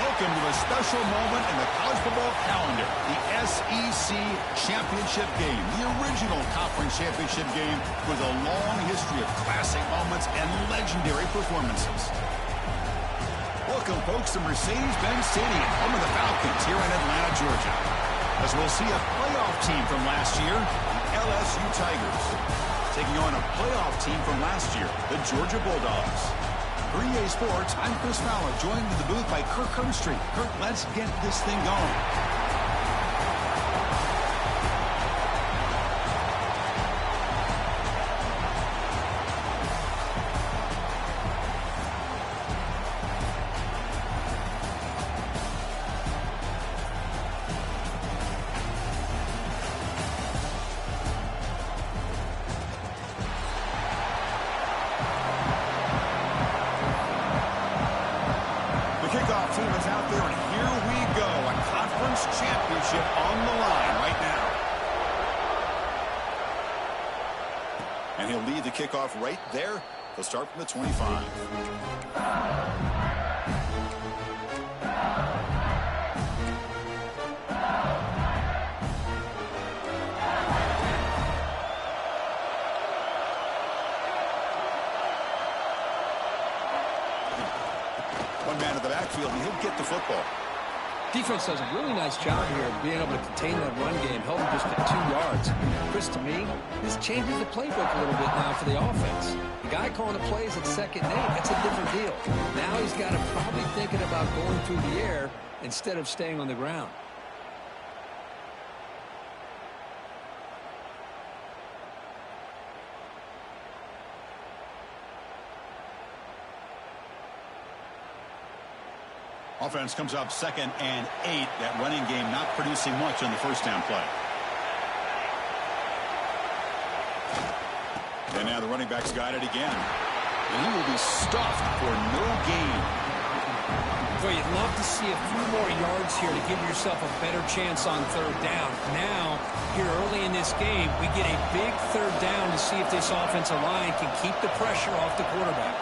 Welcome to a special moment in the college football calendar, the SEC Championship Game, the original conference championship game with a long history of classic moments and legendary performances. Welcome, folks, to Mercedes-Benz Stadium, home of the Falcons here in Atlanta, Georgia. As we'll see a playoff team from last year, the LSU Tigers, taking on a playoff team from last year, the Georgia Bulldogs. For EA Sports, I'm Chris Fowler, joined in the booth by Kirk Herbstreit. Kirk, let's get this thing going. Kickoff team is out there, and here we go. A conference championship on the line right now. And he'll lead the kickoff right there. They'll start from the 25. One man in the backfield, and he'll get the football. Defense does a really nice job here of being able to contain that run game, held him just at 2 yards. Chris, to me, this changes the playbook a little bit now for the offense. The guy calling the plays at 2nd and 8, that's a different deal. Now he's got to probably thinking about going through the air instead of staying on the ground. Offense comes up 2nd and 8. That running game not producing much on the first down play. And now the running back's got it again. And he will be stuffed for no gain. Well, you'd love to see a few more yards here to give yourself a better chance on 3rd down. Now, here early in this game, we get a big 3rd down to see if this offensive line can keep the pressure off the quarterback.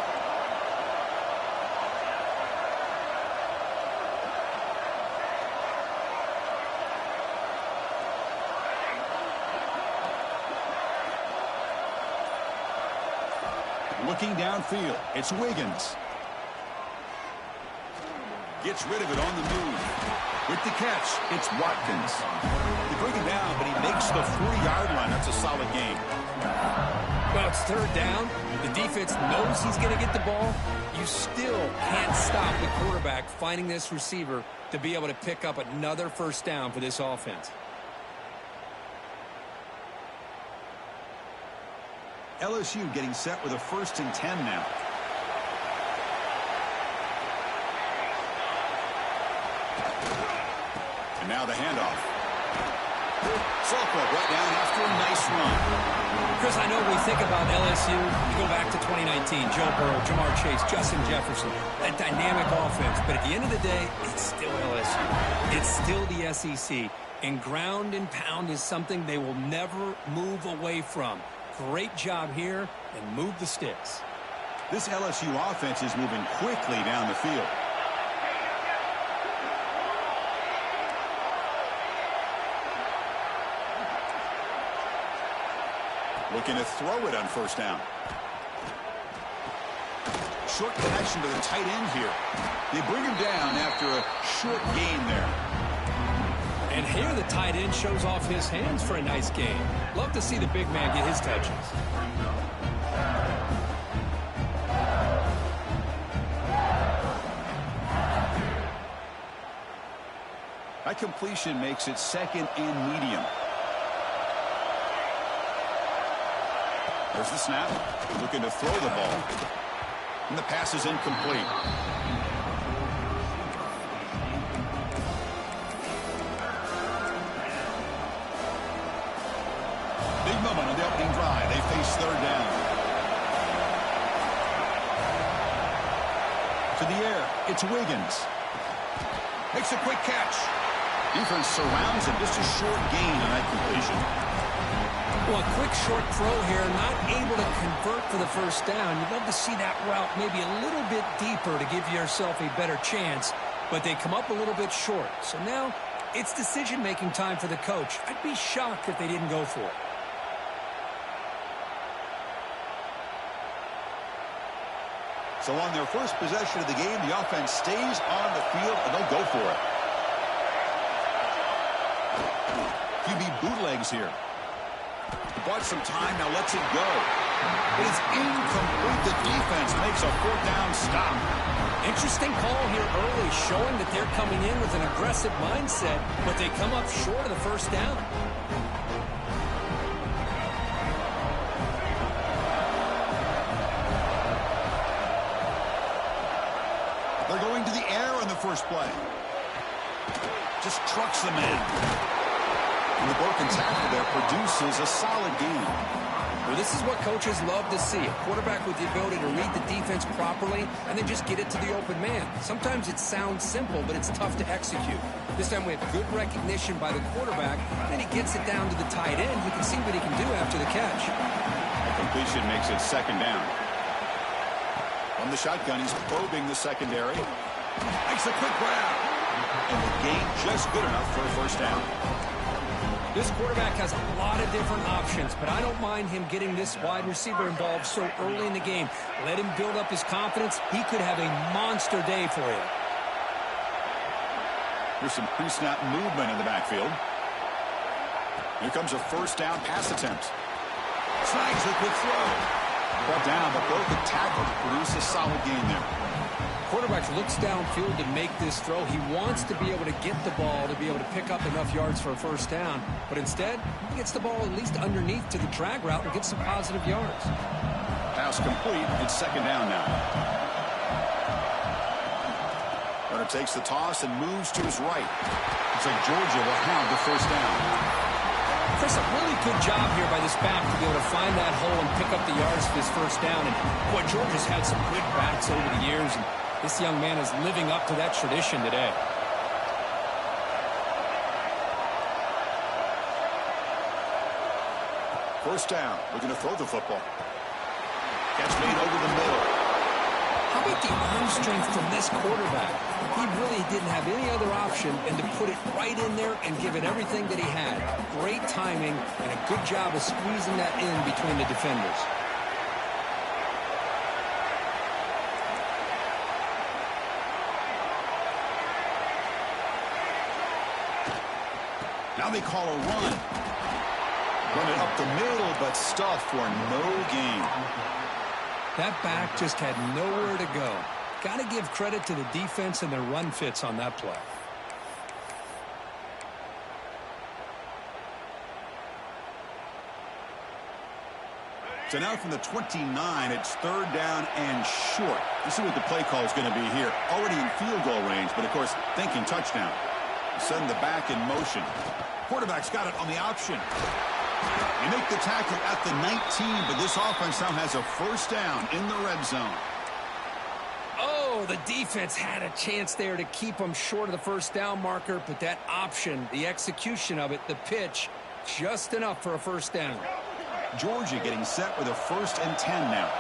Looking downfield, it's Wiggins. Gets rid of it on the move. With the catch, it's Watkins. They bring him down, but he makes the 40-yard line. That's a solid gain. Well, it's 3rd down. The defense knows he's going to get the ball. You still can't stop the quarterback finding this receiver to be able to pick up another 1st down for this offense. LSU getting set with a 1st and 10 now. And now the handoff. Sulko brought down after a nice run. Chris, I know we think about LSU. You go back to 2019, Joe Burrow, Jamar Chase, Justin Jefferson, that dynamic offense. But at the end of the day, it's still LSU. It's still the SEC. And ground and pound is something they will never move away from. Great job here, and move the sticks. This LSU offense is moving quickly down the field. Looking to throw it on 1st down. Short connection to the tight end here. They bring him down after a short gain there. And here the tight end shows off his hands for a nice gain. Love to see the big man get his touches. That completion makes it 2nd and medium. There's the snap. Looking to throw the ball. And the pass is incomplete. Big moment on the opening drive. They face 3rd down. To the air. It's Wiggins. Makes a quick catch. Defense surrounds him. Just a short gain on that completion. Well, a quick short throw here, not able to convert for the 1st down. You'd love to see that route maybe a little bit deeper to give yourself a better chance. but they come up a little bit short. So now it's decision-making time for the coach. I'd be shocked if they didn't go for it. So on their first possession of the game, the offense stays on the field, and they'll go for it. QB bootlegs here. Bought some time, now lets it go. It is incomplete. The defense makes a fourth down stop. Interesting call here early, showing that they're coming in with an aggressive mindset, but they come up short of the first down. They're going to the air on the first play. Just trucks the man. And the broken tackle there produces a solid gain. Well, this is what coaches love to see. A quarterback with the ability to read the defense properly and then just get it to the open man. Sometimes it sounds simple, but it's tough to execute. This time we have good recognition by the quarterback, and he gets it down to the tight end. You can see what he can do after the catch. A completion makes it second down. From the shotgun, he's probing the secondary. Makes a quick grab. And the gain just good enough for a first down. This quarterback has a lot of different options, but I don't mind him getting this wide receiver involved so early in the game. Let him build up his confidence. He could have a monster day for you. Here's some pre-snap movement in the backfield. Here comes a first down pass attempt. Snags a quick throw. Brought down, but broke the tackle to produce a solid gain there. Quarterback looks downfield to make this throw. He wants to be able to get the ball to be able to pick up enough yards for a first down. But instead, he gets the ball at least underneath to the drag route and gets some positive yards. Pass complete. It's second down now. Runner takes the toss and moves to his right. Looks like Georgia will have the first down. Chris, a really good job here by this back to be able to find that hole and pick up the yards for this first down. And boy, Georgia's had some good backs over the years, and this young man is living up to that tradition today. First down. Looking to throw the football. Catch made over the middle. How about the arm strength from this quarterback? He really didn't have any other option and to put it right in there and give it everything that he had. Great timing and a good job of squeezing that in between the defenders. Now they call a run. Run it up the middle, but stuffed for no gain. That back just had nowhere to go. Got to give credit to the defense and their run fits on that play. So now from the 29, it's third down and short. Let's see what the play call is going to be here. Already in field goal range, but of course thinking touchdown. Send the back in motion. Quarterback's got it on the option. They make the tackle at the 19, but this offense now has a first down in the red zone. Oh, the defense had a chance there to keep them short of the first down marker, but that option, the execution of it, the pitch, just enough for a first down. Georgia getting set with a 1st and 10 now.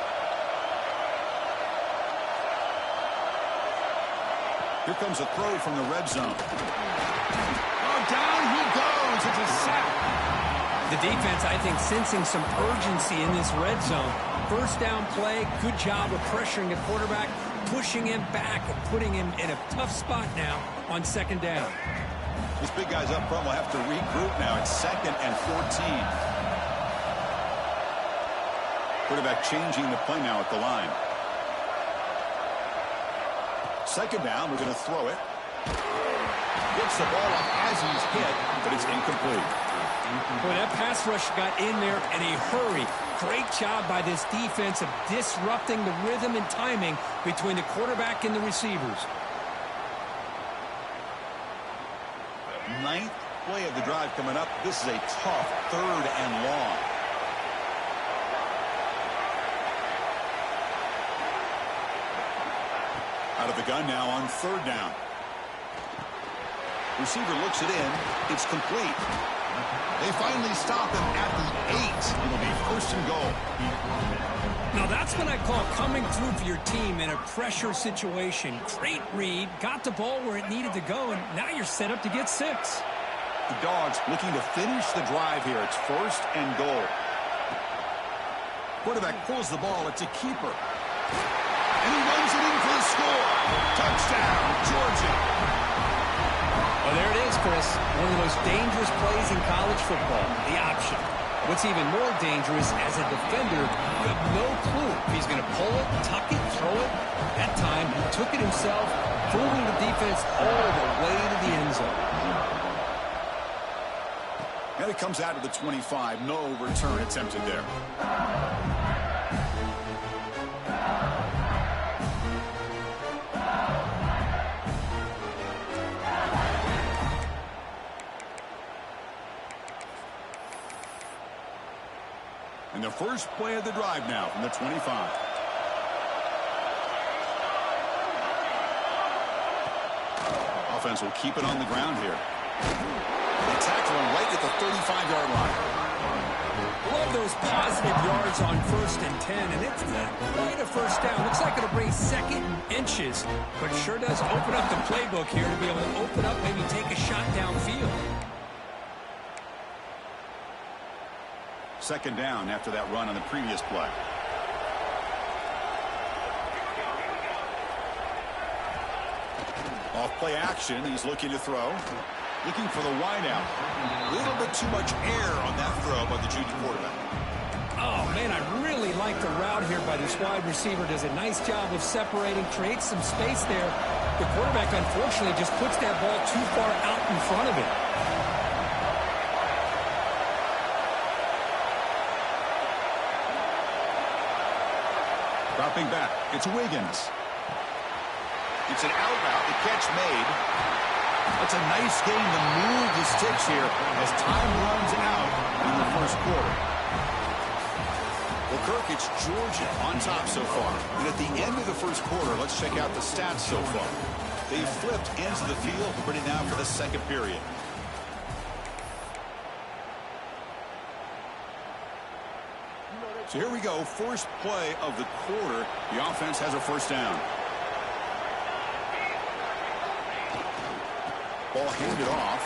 Here comes a throw from the red zone. Oh, down he goes. It's a sack. The defense, I think, sensing some urgency in this red zone. First down play, good job of pressuring the quarterback, pushing him back and putting him in a tough spot now on second down. These big guys up front will have to regroup now. It's 2nd and 14. Quarterback changing the play now at the line. Second down, we're going to throw it. Gets the ball up as he's hit, but it's incomplete. Boy, that pass rush got in there in a hurry. Great job by this defense of disrupting the rhythm and timing between the quarterback and the receivers. 9th play of the drive coming up. This is a tough 3rd and long. Out of the gun now on 3rd down. Receiver looks it in. It's complete. They finally stop him at the 8. It'll be 1st and goal. Now that's what I call coming through for your team in a pressure situation. Great read, got the ball where it needed to go, and now you're set up to get 6. The Dogs looking to finish the drive here. It's 1st and goal. Quarterback pulls the ball. It's a keeper. And he runs it in for the score. Touchdown, Georgia. Well, there it is, Chris. One of the most dangerous plays in college football, the option. What's even more dangerous, as a defender, you have no clue if he's going to pull it, tuck it, throw it. That time, he took it himself, fooling the defense all the way to the end zone. And it comes out to the 25. No return attempted there. And the first play of the drive now from the 25. Offense will keep it on the ground here. They tackle him right at the 35-yard line. Love those positive yards on 1st and 10, and it's not quite a first down. Looks like it'll bring 2nd and inches, but sure does open up the playbook here to be able to open up, maybe take a shot downfield. 2nd down after that run on the previous play. Off play action, he's looking to throw. Looking for the wideout. A little bit too much air on that throw by the junior quarterback. Oh, man, I really like the route here by this wide receiver. Does a nice job of separating, creates some space there. The quarterback, unfortunately, just puts that ball too far out in front of him. Dropping back, it's Wiggins. It's an out route, the catch made. That's a nice game to move the sticks here as time runs out in the first quarter. Well, Kirk, it's Georgia on top so far. And at the end of the first quarter, let's check out the stats so far. They've flipped ends of the field, ready now for the second period. So here we go, first play of the quarter. The offense has a first down. Ball handed off.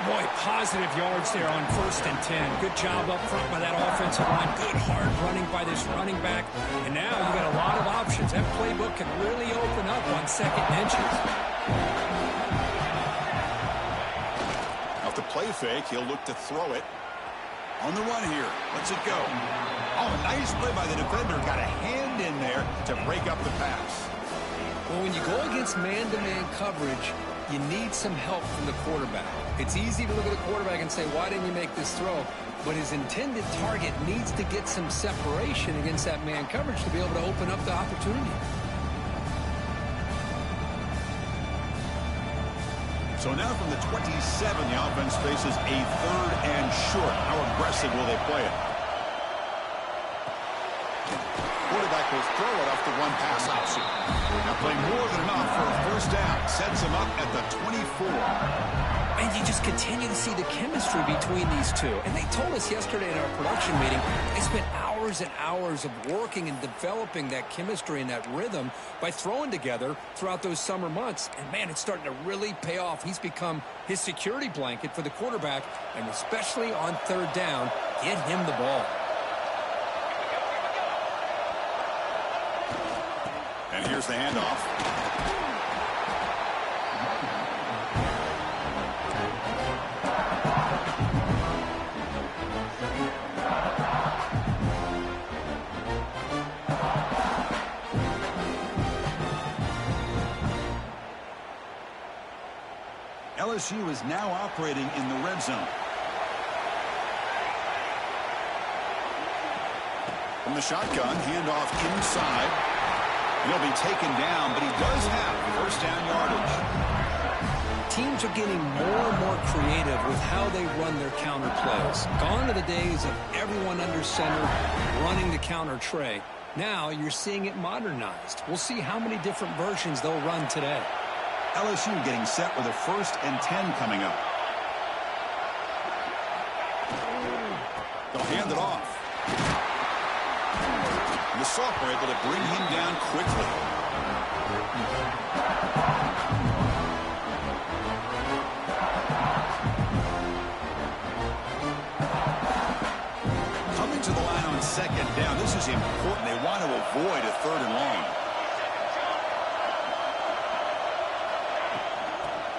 Boy, positive yards there on 1st and 10. Good job up front by that offensive line. Good hard running by this running back. And now you got a lot of options. That playbook can really open up on 2nd and inches. Off the play fake, he'll look to throw it. On the run here. Let's it go. Oh, nice play by the defender. Got a hand in there to break up the pass. Well, when you go against man-to-man coverage, you need some help from the quarterback. It's easy to look at the quarterback and say, why didn't you make this throw? But his intended target needs to get some separation against that man coverage to be able to open up the opportunity. So now from the 27, the offense faces a 3rd and short. How aggressive will they play it? Quarterback will throw it off the run pass option. Now playing more than enough for a first down. Sets him up at the 24. And you just continue to see the chemistry between these two. And they told us yesterday in our production meeting, they spent hours and hours of working and developing that chemistry and that rhythm by throwing together throughout those summer months. And, man, it's starting to really pay off. He's become his security blanket for the quarterback, and especially on 3rd down, get him the ball. And here's the handoff. LSU is now operating in the red zone. From the shotgun, handoff inside. He'll be taken down, but he does have first down yardage. Teams are getting more and more creative with how they run their counter plays. Gone are the days of everyone under center running the counter tray. Now you're seeing it modernized. We'll see how many different versions they'll run today. LSU getting set with a 1st and 10 coming up. They'll hand it off. And the sophomore able to bring him down quickly. Coming to the line on second down. This is important. They want to avoid a third and long.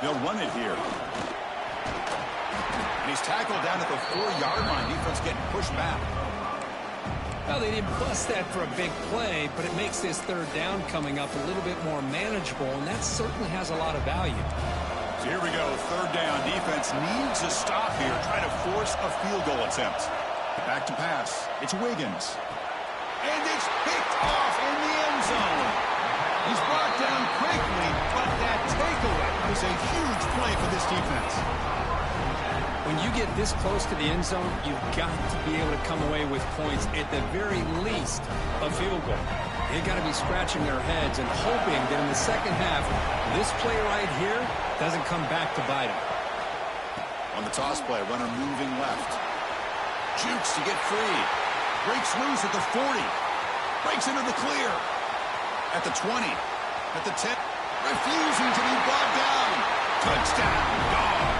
They'll run it here. And he's tackled down at the 4-yard line. Defense getting pushed back. Well, they didn't bust that for a big play, but it makes this third down coming up a little bit more manageable, and that certainly has a lot of value. So here we go. Third down. Defense needs a stop here. Try to force a field goal attempt. Back to pass. It's Wiggins. And it's picked off in the end zone. He's brought down quickly, but that takeaway is a huge play for this defense. When you get this close to the end zone, you've got to be able to come away with points, at the very least, a field goal. They've got to be scratching their heads and hoping that in the second half, this play right here doesn't come back to bite them. On the toss play, runner moving left. Jukes to get free. Breaks loose at the 40. Breaks into the clear. At the 20. At the 10. Refusing to be brought down. Touchdown, Dogs.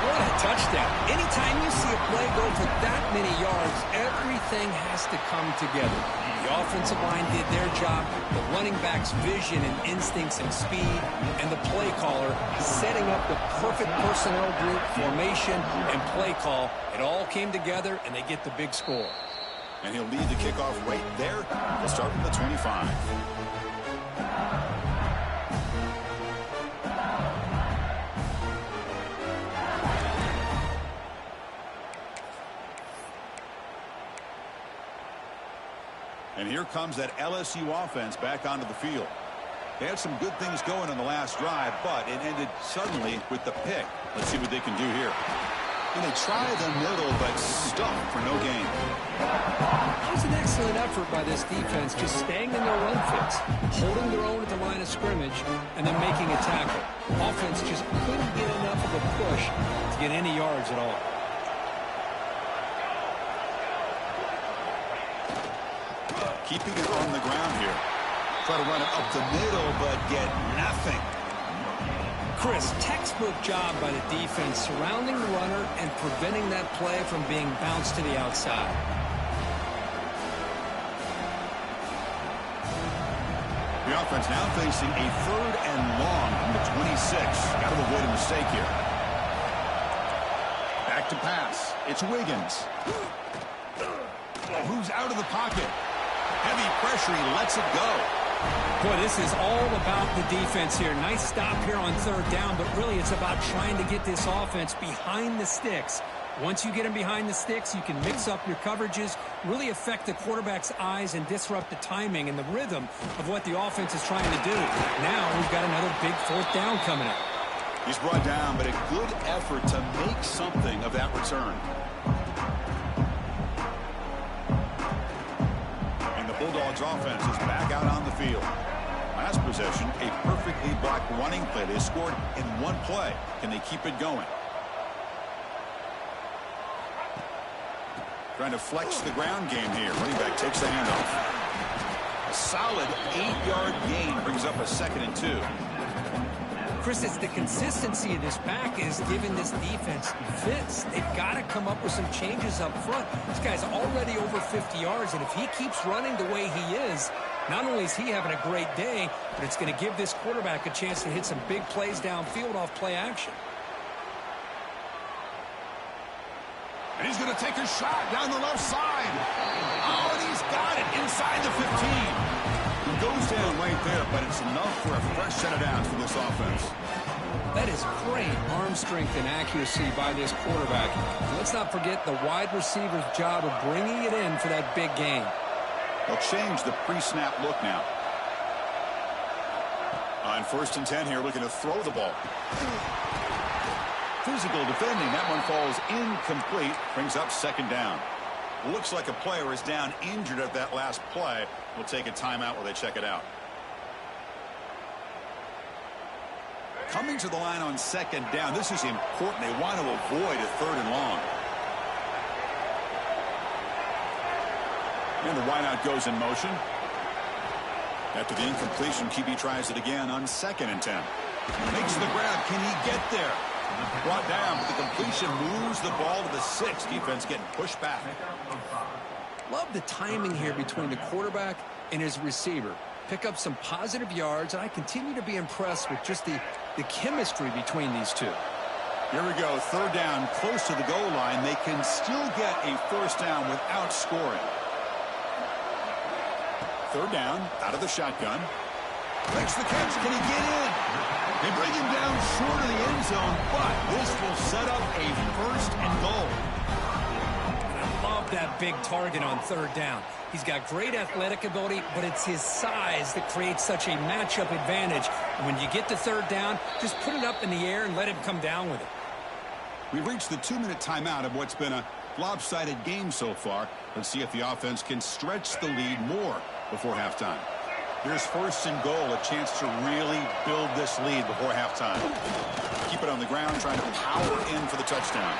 What a touchdown. Anytime you see a play go for that many yards, everything has to come together. The offensive line did their job, the running back's vision and instincts and speed, and the play caller setting up the perfect personnel group, formation, and play call. It all came together, and they get the big score. And he'll lead the kickoff right there. They'll start from the 25. And here comes that LSU offense back onto the field. They had some good things going on the last drive, but it ended suddenly with the pick. Let's see what they can do here. And they try the middle, but stuck for no gain. That was an excellent effort by this defense, just staying in their run fits, holding their own at the line of scrimmage, and then making a tackle. Offense just couldn't get enough of a push to get any yards at all. Keeping it on the ground here. Try to run it up the middle, but get nothing. Chris, textbook job by the defense surrounding the runner and preventing that play from being bounced to the outside. The offense now facing a third and long from the 26. Got to avoid a mistake here. Back to pass. It's Wiggins. Moves out of the pocket. Heavy pressure. He lets it go. Boy, this is all about the defense here. Nice stop here on third down, but really it's about trying to get this offense behind the sticks. Once you get them behind the sticks, you can mix up your coverages, really affect the quarterback's eyes and disrupt the timing and the rhythm of what the offense is trying to do. Now we've got another big fourth down coming up. He's brought down, but a good effort to make something of that return. Bulldogs offense is back out on the field. Last possession, a perfectly blocked running play. They scored in one play. Can they keep it going? Trying to flex the ground game here. Running back takes the handoff. A solid 8-yard gain brings up a 2nd and 2. Chris, it's the consistency of this back is giving this defense fits. They've got to come up with some changes up front. This guy's already over 50 yards, and if he keeps running the way he is, not only is he having a great day, but it's going to give this quarterback a chance to hit some big plays downfield off play action. And he's going to take a shot down the left side. Oh, and he's got it inside the 15. He goes down right there, but it's enough for a fresh set of downs for this offense. That is great arm strength and accuracy by this quarterback. Let's not forget the wide receiver's job of bringing it in for that big gain. They'll change the pre-snap look now. On 1st and 10 here, looking to throw the ball. Physical defending. That one falls incomplete. Brings up 2nd down. Looks like a player is down injured at that last play. We'll take a timeout while they check it out. Coming to the line on 2nd down. This is important. They want to avoid a 3rd and long. And the wideout goes in motion. After the incompletion, QB tries it again on 2nd and 10. Makes the grab. Can he get there? Brought down, but the completion moves the ball to the 6. Defense getting pushed back. Love the timing here between the quarterback and his receiver. Pick up some positive yards, and I continue to be impressed with just the chemistry between these two. Here we go. 3rd down, close to the goal line. They can still get a 1st down without scoring. 3rd down, out of the shotgun. Makes the catch. Can he get in? They bring him down short of the end zone, but this will set up a 1st and goal. And I love that big target on 3rd down. He's got great athletic ability, but it's his size that creates such a matchup advantage. And when you get to 3rd down, just put it up in the air and let him come down with it. We've reached the 2-minute timeout of what's been a lopsided game so far. Let's see if the offense can stretch the lead more before halftime. Here's 1st and goal, a chance to really build this lead before halftime. Keep it on the ground, trying to power in for the touchdown.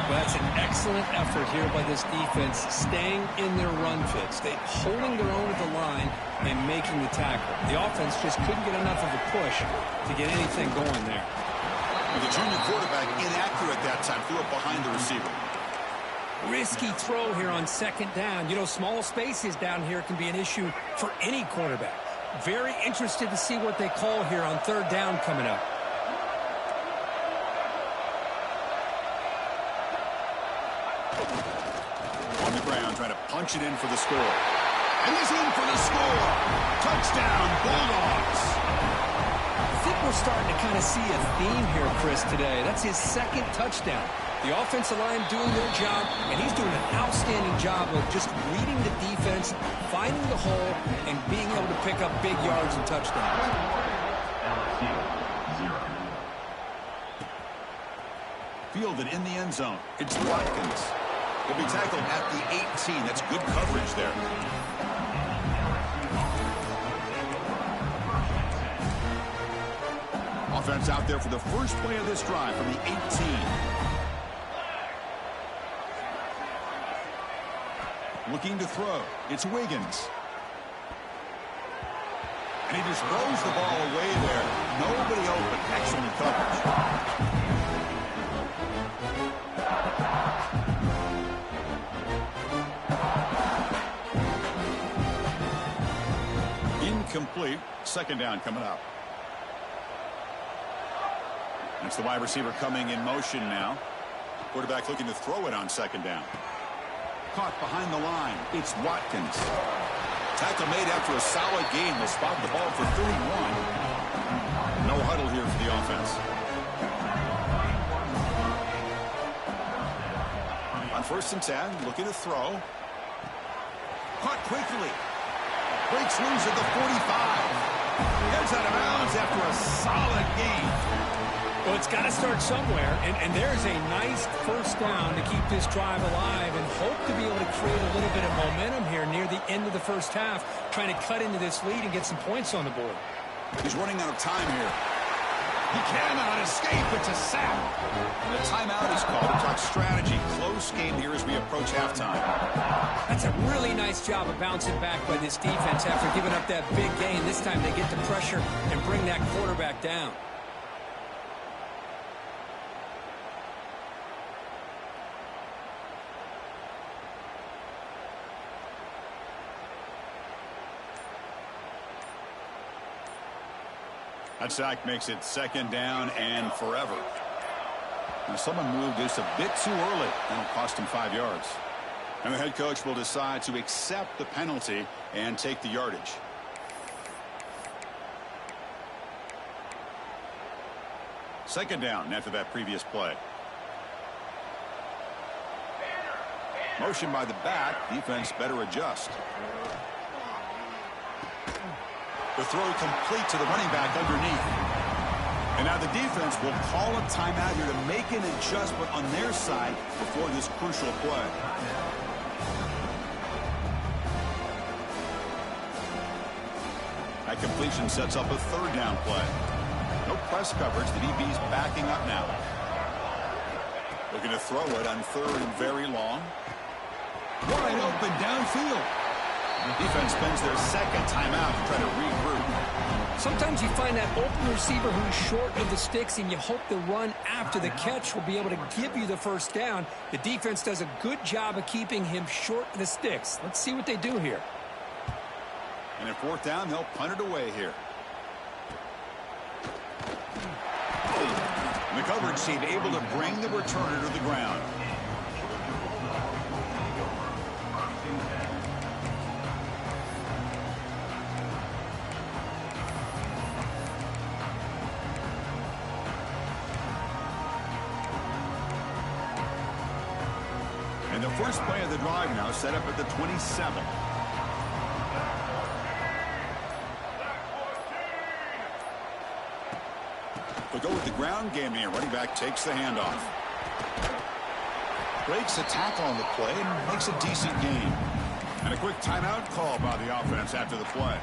Well, that's an excellent effort here by this defense, staying in their run fits. They holding their own at the line and making the tackle. The offense just couldn't get enough of a push to get anything going there. The junior quarterback inaccurate that time, threw it behind the receiver. Risky throw here on 2nd down. You know, small spaces down here can be an issue for any quarterback. Very interested to see what they call here on 3rd down coming up. On the ground, trying to punch it in for the score. And he's in for the score. Touchdown, Bulldogs. I think we're starting to kind of see a theme here, Chris, today. That's his 2nd touchdown. The offensive line doing their job, and he's doing an outstanding job of just reading the defense, finding the hole, and being able to pick up big yards and touchdowns. Fielded in the end zone. It's Watkins. He'll be tackled at the 18. That's good coverage there. Offense out there for the first play of this drive from the 18. Looking to throw. It's Wiggins. And he just throws the ball away there. Nobody open. Excellent coverage. Incomplete. 2nd down coming up. That's the wide receiver coming in motion now. Quarterback looking to throw it on 2nd down. Caught behind the line. It's Watkins. Tackle made after a solid game. Will spot the ball for 31. No huddle here for the offense. On 1st and 10, looking to throw. Caught quickly. Breaks loose at the 45. Gets out of bounds after a solid game. Well, it's got to start somewhere, and there's a nice 1st down to keep this drive alive and hope to be able to create a little bit of momentum here near the end of the 1st half, trying to cut into this lead and get some points on the board. He's running out of time here. He cannot escape. It's a sack. And a timeout is called to talk strategy. Close game here as we approach halftime. That's a really nice job of bouncing back by this defense after giving up that big gain. This time they get the pressure and bring that quarterback down. That sack makes it 2nd down and forever. Now someone moved this a bit too early. That'll cost him 5 yards. And the head coach will decide to accept the penalty and take the yardage. Second down after that previous play. Motion by the back. Defense better adjust. The throw complete to the running back underneath. And now the defense will call a timeout here to make an adjustment on their side before this crucial play. That completion sets up a 3rd down play. No press coverage. The DB's backing up now. Looking to throw it on 3rd and very long. Wide open downfield. The defense spends their second timeout to try to regroup. Sometimes you find that open receiver who's short of the sticks, and you hope the run after the catch will be able to give you the first down. The defense does a good job of keeping him short of the sticks. Let's see what they do here. And at fourth down, they'll punt it away here. And the coverage team able to bring the returner to the ground. And the first play of the drive now set up at the 27. We'll go with the ground game here. Running back takes the handoff. Breaks a tackle on the play and makes a decent gain. And a quick timeout call by the offense after the play.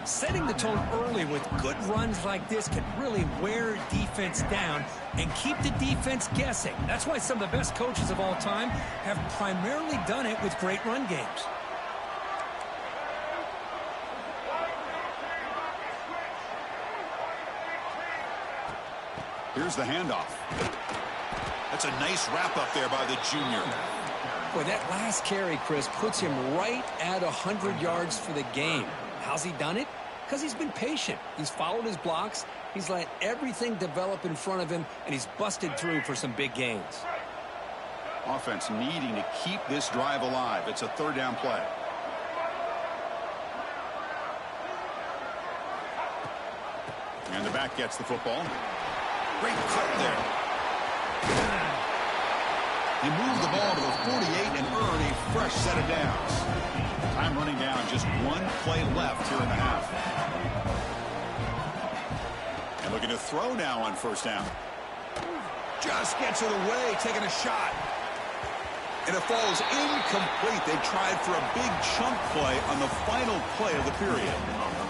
Setting the tone early with good runs like this can really wear defense down and keep the defense guessing. That's why some of the best coaches of all time have primarily done it with great run games. Here's the handoff. That's a nice wrap up there by the junior. Boy, that last carry, Chris, puts him right at 100 yards for the game. How's he done it? Because he's been patient. He's followed his blocks. He's let everything develop in front of him, and he's busted through for some big gains. Offense needing to keep this drive alive. It's a third down play. And the back gets the football. Great cut there. He moved the ball to the 48 and earned a fresh set of downs. Time running down, just one play left here in the half. And looking to throw now on first down. Just gets it away, taking a shot. And it falls incomplete. They tried for a big chunk play on the final play of the period.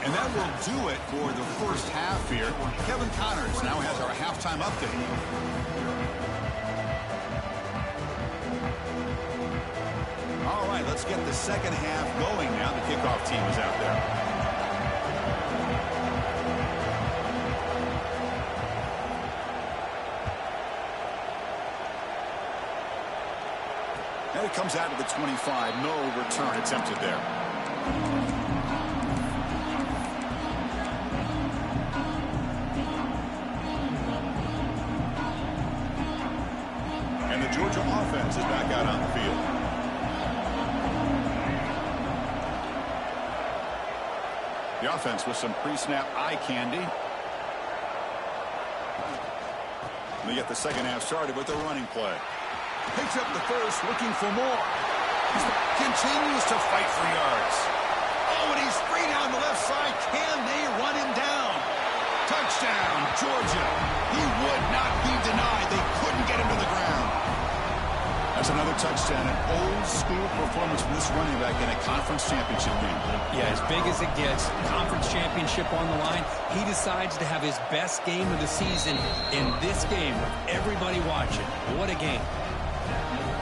And that will do it for the first half here. Kevin Connors now has our halftime update. All right, let's get the second half going now. The kickoff team is out there. And it comes out to the 25. No return attempted there. And the Georgia offense is back out on the field. The offense with some pre-snap eye candy. They get the second half started with a running play. Picks up the first, looking for more. Continues to fight for yards. Oh, and he's free down the left side. Can they run him down? Touchdown, Georgia. He would not be denied. They couldn't get him to the ground. That's another touchdown, an old-school performance from this running back in a conference championship game. Yeah, as big as it gets, conference championship on the line. He decides to have his best game of the season in this game with everybody watching. What a game.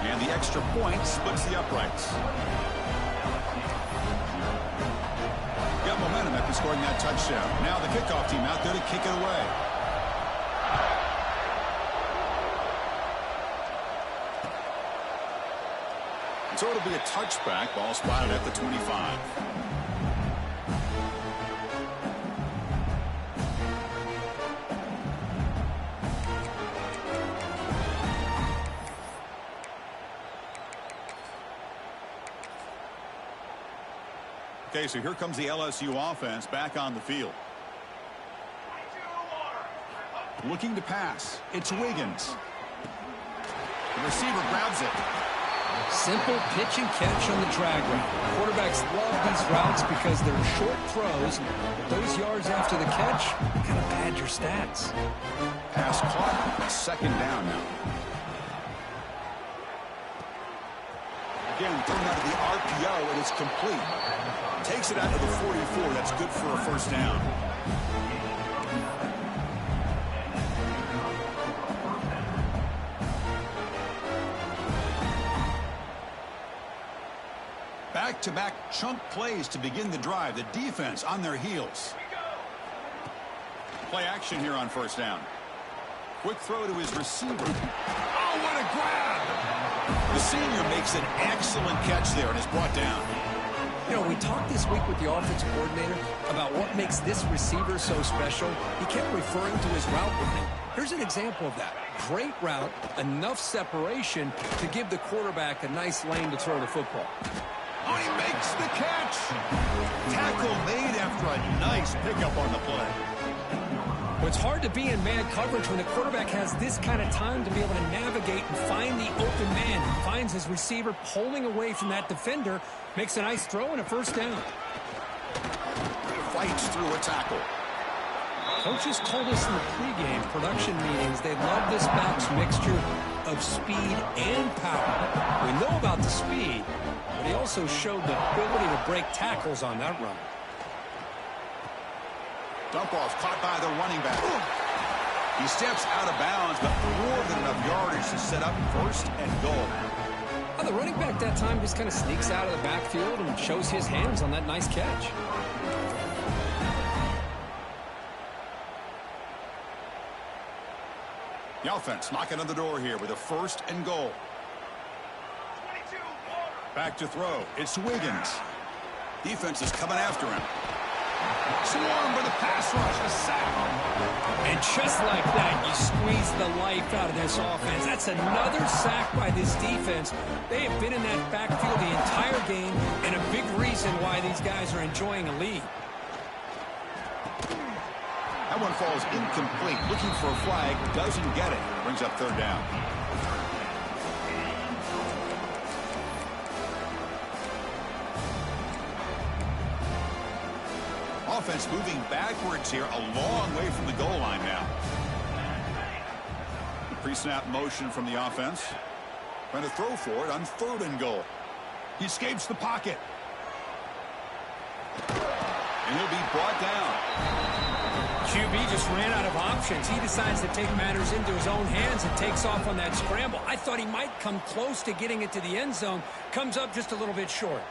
And the extra point splits the uprights. Got momentum after scoring that touchdown. Now the kickoff team out there to kick it away. So it'll be a touchback. Ball spotted at the 25. Okay, so here comes the LSU offense back on the field. Looking to pass. It's Wiggins. The receiver grabs it. Simple pitch and catch on the drag route. Quarterbacks love these routes because they're short throws. But those yards after the catch kind of pad your stats. Pass caught. Second down now. Again, thrown out of the RPO, and it's complete. Takes it out to the 44. That's good for a first down. Back-to-back chunk plays to begin the drive. The defense on their heels. Play action here on first down. Quick throw to his receiver. Oh, what a grab! The senior makes an excellent catch there and is brought down. You know, we talked this week with the offensive coordinator about what makes this receiver so special. He kept referring to his route running. Here's an example of that. Great route, enough separation to give the quarterback a nice lane to throw the football. Oh, he makes the catch. Tackle made after a nice pickup on the play. Well, it's hard to be in man coverage when the quarterback has this kind of time to be able to navigate and find the open man. He finds his receiver pulling away from that defender, makes a nice throw and a first down. Fights through a tackle. Coaches told us in the pregame production meetings they love this back's mixture of speed and power. We know about the speed, but he also showed the ability to break tackles on that run. Dump off caught by the running back. He steps out of bounds, but more than enough yardage to set up first and goal. Well, the running back that time just kind of sneaks out of the backfield and shows his hands on that nice catch. The offense knocking on the door here with a first and goal. Back to throw. It's Wiggins. Defense is coming after him. Swarm for the pass rush. A sack. And just like that, you squeeze the life out of this offense. That's another sack by this defense. They have been in that backfield the entire game, and a big reason why these guys are enjoying a lead. That one falls incomplete. Looking for a flag. Doesn't get it. Brings up third down. Offense moving backwards here, a long way from the goal line now. The pre-snap motion from the offense. Trying to throw for it on third and goal. He escapes the pocket. And he'll be brought down. QB just ran out of options. He decides to take matters into his own hands and takes off on that scramble. I thought he might come close to getting it to the end zone. Comes up just a little bit short.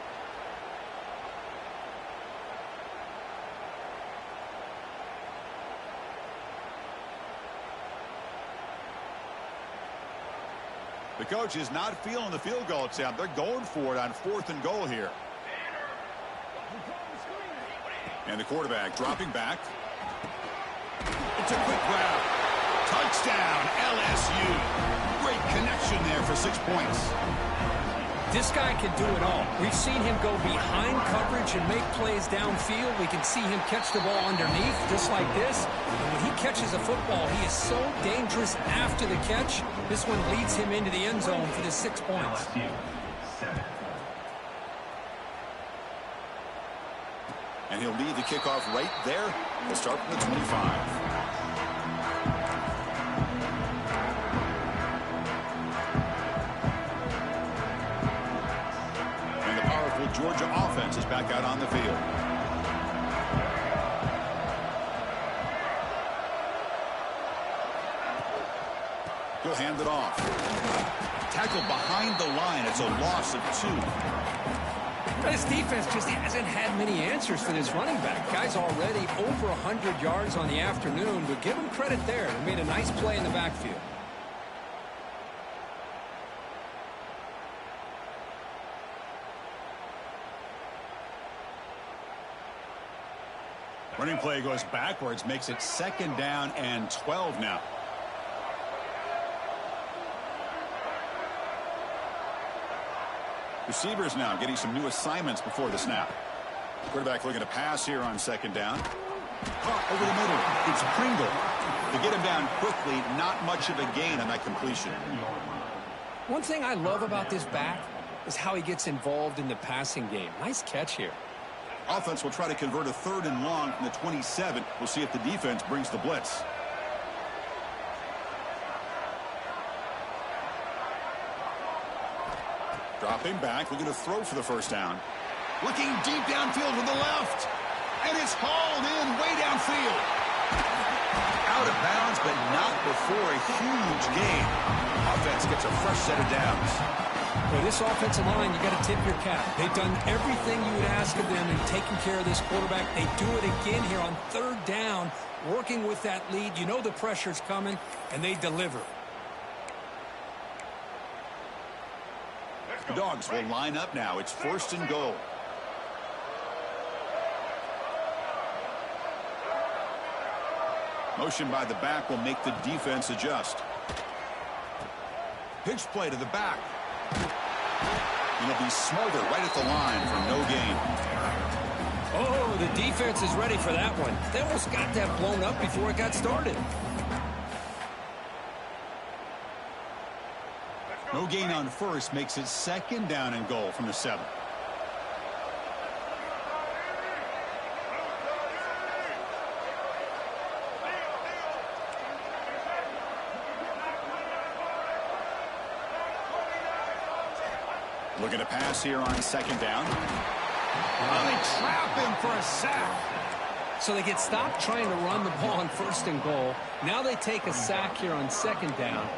The coach is not feeling the field goal attempt. They're going for it on fourth and goal here. And the quarterback dropping back. It's a quick grab. Touchdown, LSU. Great connection there for 6 points. This guy can do it all. We've seen him go behind coverage and make plays downfield. We can see him catch the ball underneath just like this. And when he catches a football, he is so dangerous after the catch. This one leads him into the end zone for the 6 points. And he'll lead the kickoff right there. We'll start from the 25. Georgia offense is back out on the field. He'll hand it off. Tackled behind the line. It's a loss of 2. This defense just hasn't had many answers for this running back. Guy's already over 100 yards on the afternoon, but give him credit there. He made a nice play in the backfield. Running play goes backwards, makes it second down and 12 now. Receivers now getting some new assignments before the snap. Quarterback looking to pass here on second down. Caught over the middle. It's Pringle. To get him down quickly, not much of a gain on that completion. One thing I love about this back is how he gets involved in the passing game. Nice catch here. Offense will try to convert a third and long from the 27. We'll see if the defense brings the blitz. Dropping back, looking to throw for the first down. Looking deep downfield with the left. And it's hauled in way downfield. Out of bounds, but not before a huge gain. Offense gets a fresh set of downs. Well, this offensive line, you got to tip your cap. They've done everything you would ask of them in taking care of this quarterback. They do it again here on third down, working with that lead. You know the pressure's coming, and they deliver. The Dogs will line up now. It's 1st and goal. Motion by the back will make the defense adjust. Pitch play to the back. He'll be smothered right at the line for no gain. Oh, the defense is ready for that one. They almost got that blown up before it got started. No gain on first makes it 2nd down and goal from the 7. Looking to pass here on 2nd down. Oh, they trap him for a sack. So they get stopped trying to run the ball on 1st and goal. Now they take a sack here on 2nd down.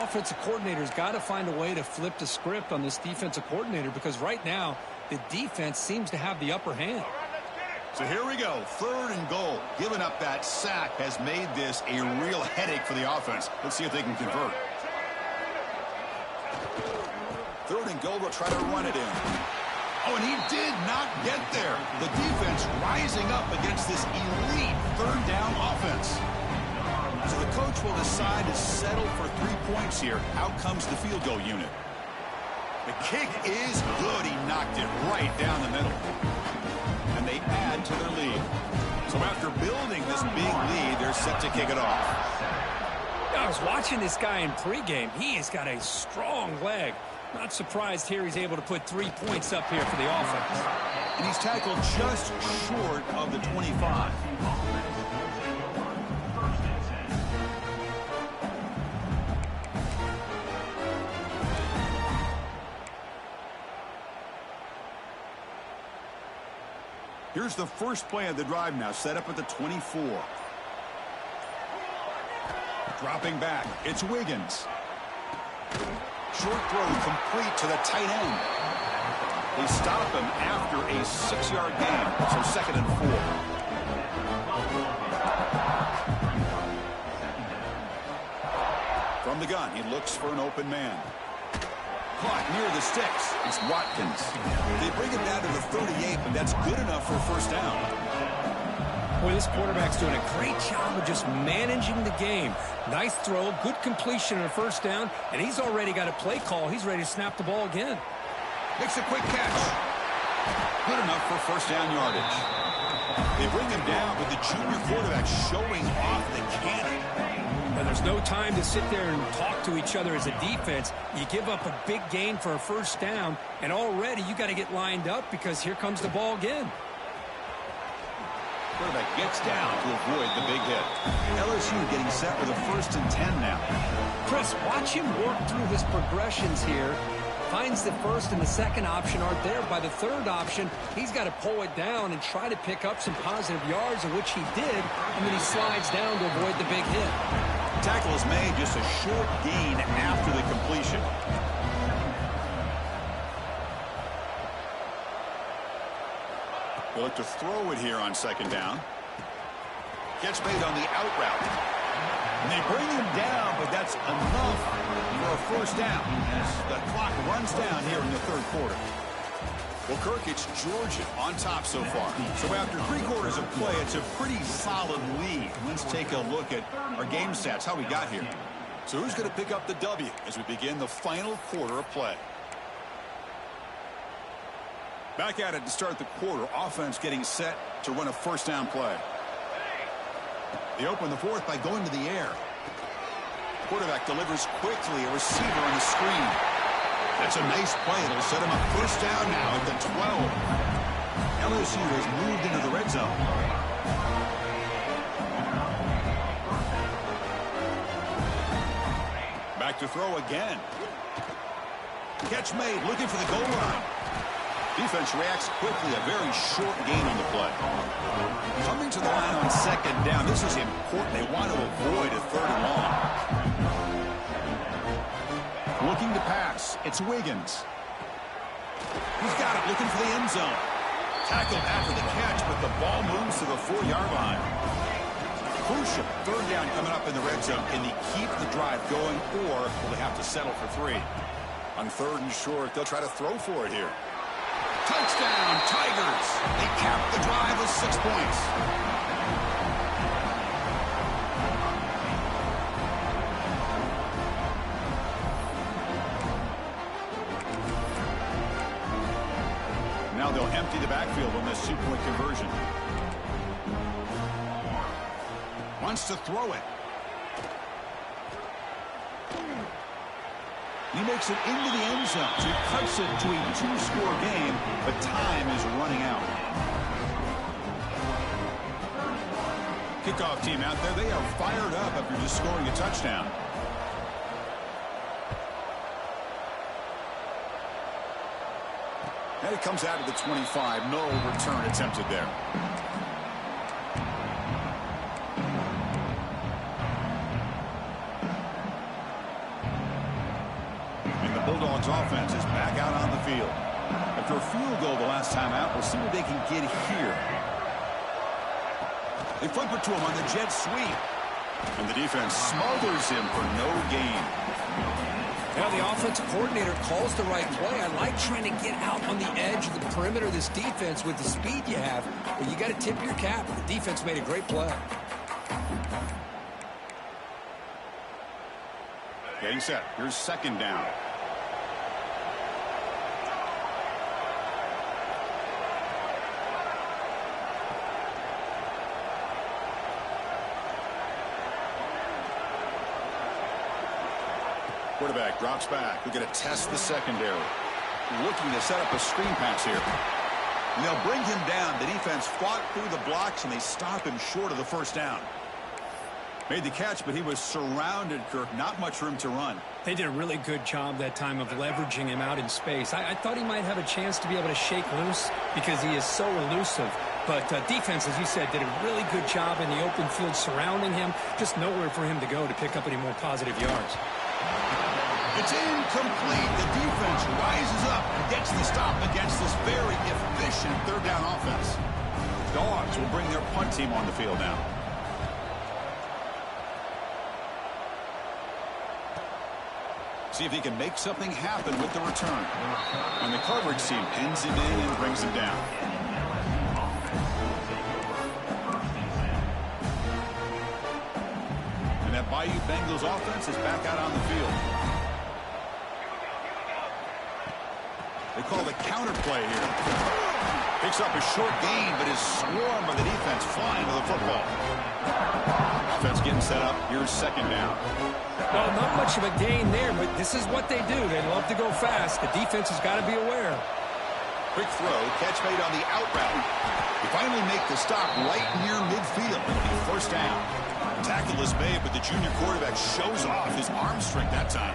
Offensive coordinator's got to find a way to flip the script on this defensive coordinator because right now the defense seems to have the upper hand. So here we go, 3rd and goal. Giving up that sack has made this a real headache for the offense. Let's see if they can convert. 3rd and goal, they'll try to run it in. Oh, and he did not get there. The defense rising up against this elite 3rd down offense. So the coach will decide to settle for 3 points here. Out comes the field goal unit. The kick is good. He knocked it right down the middle. And they add to their lead. So after building this big lead, they're set to kick it off. I was watching this guy in pregame. He has got a strong leg. Not surprised here he's able to put 3 points up here for the offense. And he's tackled just short of the 25. Here's the first play of the drive now, set up at the 24. Dropping back, it's Wiggins. Short throw complete to the tight end. They stop him after a 6-yard gain, so 2nd and 4. From the gun, he looks for an open man. Caught near the sticks. It's Watkins. They bring him down to the 38, but that's good enough for a 1st down. Boy, this quarterback's doing a great job of just managing the game. Nice throw, good completion on a 1st down, and he's already got a play call. He's ready to snap the ball again. Makes a quick catch. Good enough for 1st down yardage. They bring him down with the junior quarterback showing off the cannon. And there's no time to sit there and talk to each other as a defense. You give up a big gain for a 1st down, and already you got to get lined up because here comes the ball again. Quarterback gets down to avoid the big hit. LSU getting set with a 1st and 10 now. Chris, watch him work through his progressions here. Finds the 1st and the 2nd option aren't there. By the 3rd option, he's got to pull it down and try to pick up some positive yards, of which he did, and then he slides down to avoid the big hit. Tackle is made, just a short gain after the completion. They'll look to throw it here on 2nd down. Catch made on the out route. And they bring him down, but that's enough for a 1st down as the clock runs down here in the 3rd quarter. Well, Kirk, it's Georgia on top so far. So after 3 quarters of play, it's a pretty solid lead. Let's take a look at our game stats, how we got here. So who's going to pick up the W as we begin the final quarter of play? Back at it to start the quarter. Offense getting set to run a 1st down play. They open the 4th by going to the air. Quarterback delivers quickly. A receiver on the screen. That's a nice play. It'll set him up 1st down now at the 12. LSU has moved into the red zone. Back to throw again. Catch made, looking for the goal line. Defense reacts quickly, a very short gain on the play. Coming to the line on 2nd down. This is important. They want to avoid a 3rd and long. Looking to pass. It's Wiggins. He's got it, looking for the end zone. Tackled after the catch, but the ball moves to the 4-yard line. Crucial. Third down coming up in the red zone. Can they keep the drive going, or will they have to settle for 3? On 3rd and short, they'll try to throw for it here. Touchdown, Tigers. They cap the drive with 6 points. Now they'll empty the backfield on this 2-point conversion. Wants to throw it. He makes it into the end zone. So he cuts it to a 2-score game, but time is running out. Kickoff team out there. They are fired up after just scoring a touchdown. And it comes out of the 25. No return attempted there. And the Bulldogs offense is back out on the field. After a field goal the last time out, we'll see what they can get here. They flip it to him on the jet sweep. And the defense smothers him for no gain. Now the offensive coordinator calls the right play. I like trying to get out on the edge of the perimeter of this defense with the speed you have. But you got to tip your cap. The defense made a great play. Getting set. Here's 2nd down. Quarterback drops back. We're going to test the secondary. Looking to set up a screen pass here. And they'll bring him down. The defense fought through the blocks, and they stop him short of the 1st down. Made the catch, but he was surrounded, Kirk. Not much room to run. They did a really good job that time of leveraging him out in space. I thought he might have a chance to be able to shake loose because he is so elusive. But defense, as you said, did a really good job in the open field surrounding him. Just nowhere for him to go to pick up any more positive yards. It's incomplete. The defense rises up and gets the stop against this very efficient 3rd down offense. Dogs will bring their punt team on the field now. See if he can make something happen with the return. And the coverage team pins him in and brings him down. And that Bayou Bengals offense is back out on the field. They call the counter play here. Picks up a short gain, but is swarmed by the defense flying to the football. Offense getting set up. Here's 2nd down. Well, not much of a gain there, but this is what they do. They love to go fast. The defense has got to be aware. Quick throw. Catch made on the out route. They finally make the stop right near midfield. It'll be 1st down. Tackle is made, but the junior quarterback shows off his arm strength that time.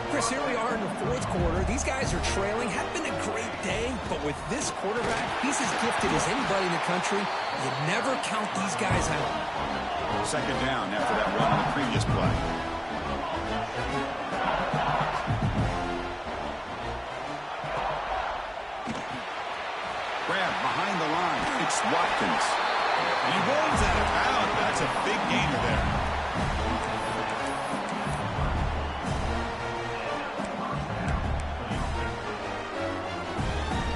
Chris, here we are in the 4th quarter. These guys are trailing. Hadn't been a great day, but with this quarterback, he's as gifted as anybody in the country. You never count these guys out. 2nd down after that run on the previous play. Grab behind the line. It's Watkins. And he rolls out of bounds. That's a big gainer there.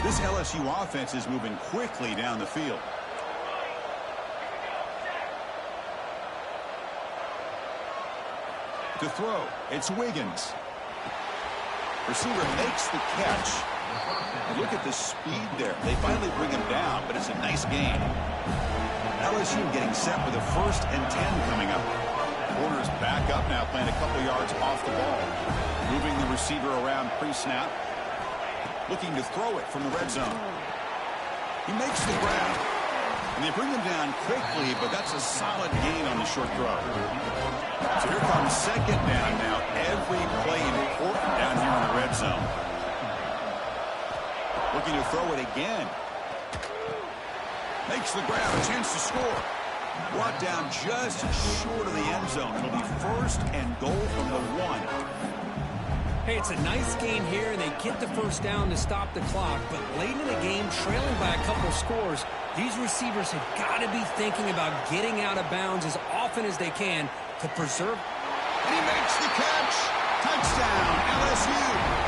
This LSU offense is moving quickly down the field. To throw, it's Wiggins. Receiver makes the catch. And look at the speed there. They finally bring him down, but it's a nice gain. LSU getting set with a 1st and 10 coming up. Corners back up now, playing a couple yards off the ball. Moving the receiver around pre-snap. Looking to throw it from the red zone. He makes the grab. And they bring him down quickly, but that's a solid gain on the short throw. So here comes 2nd down now. Every play important down here in the red zone. Looking to throw it again. Makes the grab, a chance to score. Brought down just short of the end zone. It'll be 1st and goal from the 1. Hey, it's a nice game here, and they get the first down to stop the clock. But late in the game, trailing by a couple scores, these receivers have got to be thinking about getting out of bounds as often as they can to preserve. And he makes the catch. Touchdown, LSU.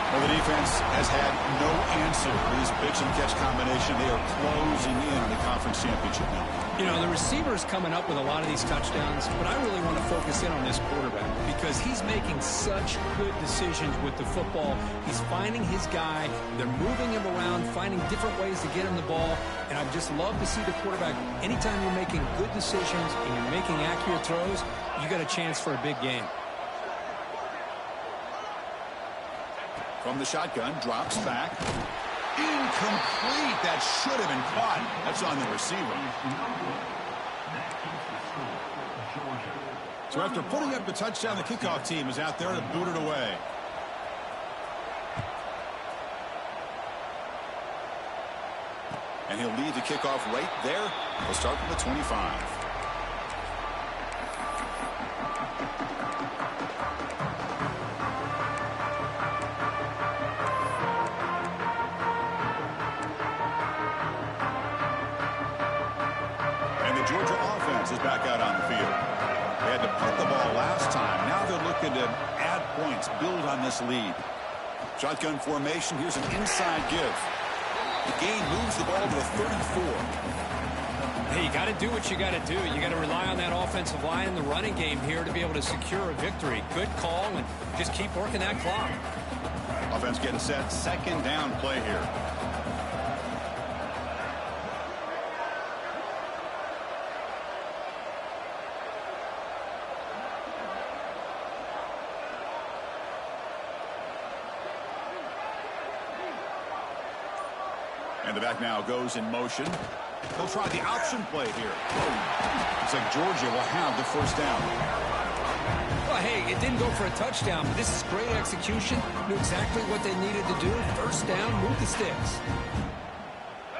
Well, the defense has had no answer for this pitch-and-catch combination. They are closing in on the conference championship now. You know, the receiver's coming up with a lot of these touchdowns, but I really want to focus in on this quarterback because he's making such good decisions with the football. He's finding his guy. They're moving him around, finding different ways to get him the ball, and I just love to see the quarterback. Anytime you're making good decisions and you're making accurate throws, you got a chance for a big game. From the shotgun, drops back. Incomplete. That should have been caught. That's on the receiver. So after putting up the touchdown, the kickoff team is out there to boot it away. And he'll lead the kickoff right there. We'll start from the 25. Georgia offense is back out on the field. They had to punt the ball last time. Now they're looking to add points, build on this lead. Shotgun formation. Here's an inside give. The gain moves the ball to the 34. Hey, you got to do what you got to do. You got to rely on that offensive line and the running game here to be able to secure a victory. Good call, and just keep working that clock. Offense getting set. Second down play here. And the back now goes in motion. They'll try the option play here. Looks like Georgia will have the first down. Well, hey, it didn't go for a touchdown, but this is great execution. Knew exactly what they needed to do. First down, move the sticks.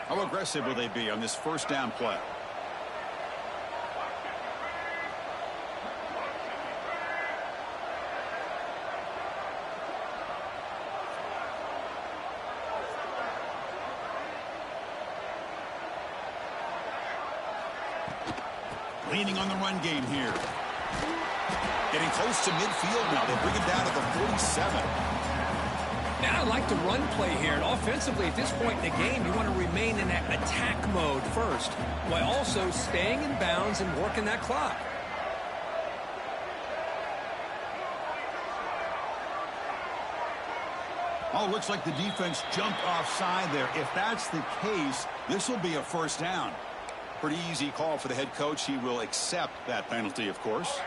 How aggressive will they be on this first down play? Leaning on the run game here. Getting close to midfield now. They bring it down to the 47. And I like the run play here. And offensively, at this point in the game, you want to remain in that attack mode first, while also staying in bounds and working that clock. Oh, looks like the defense jumped offside there. If that's the case, this will be a first down. Pretty easy call for the head coach. He will accept that penalty, of course.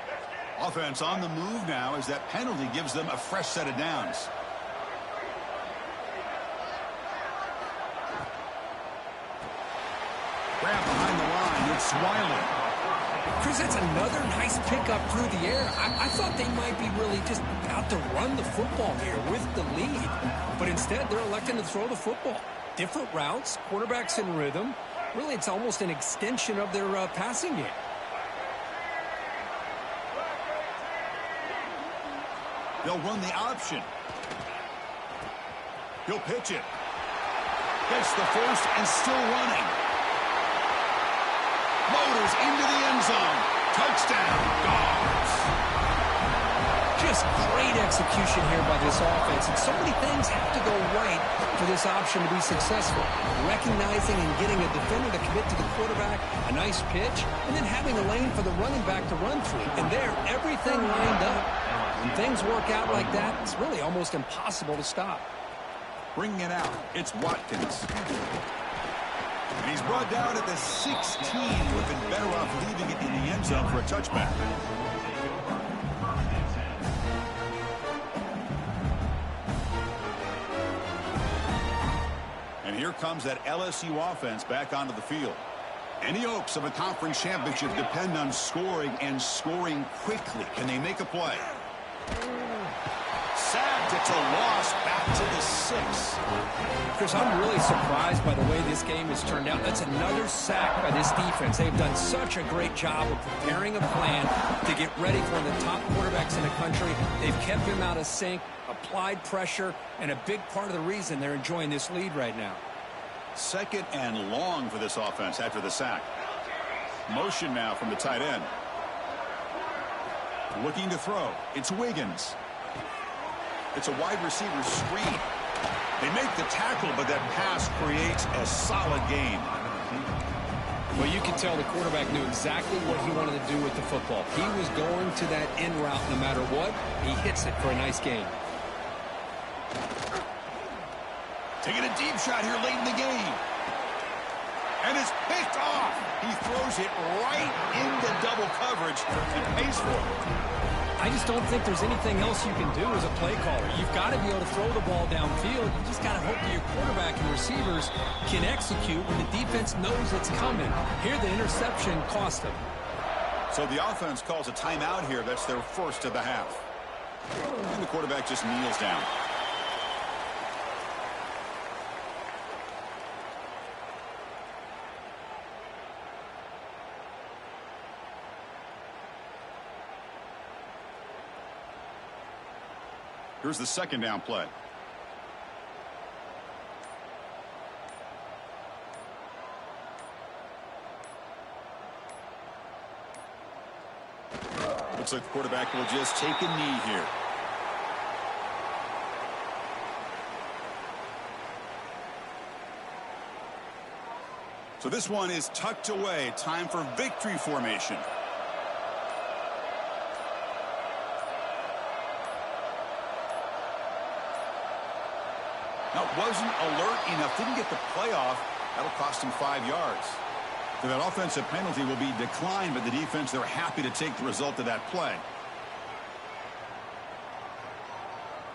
Offense on the move now as that penalty gives them a fresh set of downs. Grab behind the line. It's Wiley. Chris, that's another nice pickup through the air. I thought they might be really just out to run the football here with the lead. But instead, they're electing to throw the football. Different routes, quarterbacks in rhythm. Really, it's almost an extension of their passing game. They'll run the option. He'll pitch it. Gets the first and still running. Motors into the end zone. Touchdown, Dogs. Just great execution here by this offense. And so many things have to go right for this option to be successful. Recognizing and getting a defender to commit to the quarterback, a nice pitch, and then having a lane for the running back to run through. And there, everything lined up. When things work out like that, it's really almost impossible to stop. Bringing it out, it's Watkins. And he's brought down at the 16. Would have been better off leaving it in the end zone for a touchback. And here comes that LSU offense back onto the field. Any hopes of a conference championship depend on scoring and scoring quickly. Can they make a play? Sacked. It's a loss back to the 6. Chris, I'm really surprised by the way this game has turned out. That's another sack by this defense. They've done such a great job of preparing a plan to get ready for one of the top quarterbacks in the country. They've kept him out of sync, applied pressure, and a big part of the reason they're enjoying this lead right now. 2nd and long for this offense after the sack. Motion now from the tight end. Looking to throw. It's Wiggins. It's a wide receiver screen. They make the tackle, but that pass creates a solid gain. Well, you can tell the quarterback knew exactly what he wanted to do with the football. He was going to that in route no matter what. He hits it for a nice gain. Taking a deep shot here late in the game. And it's picked off. He throws it right into double coverage and pays for it. I just don't think there's anything else you can do as a play caller. You've got to be able to throw the ball downfield. You just got to hope that your quarterback and receivers can execute when the defense knows it's coming. Here, the interception cost them. So the offense calls a timeout here. That's their first of the half. And the quarterback just kneels down. Here's the 2nd down play. Looks like the quarterback will just take a knee here. So this one is tucked away. Time for victory formation. Now, wasn't alert enough, didn't get the play off. That'll cost him 5 yards. So that offensive penalty will be declined by the defense. They're happy to take the result of that play.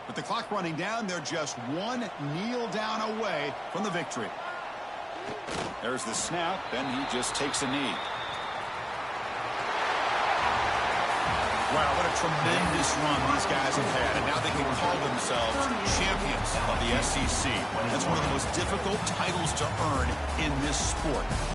With the clock running down, they're just one kneel down away from the victory. There's the snap, then he just takes a knee. Wow, what a tremendous run these guys have had, and now they can call themselves champions of the SEC. That's one of the most difficult titles to earn in this sport.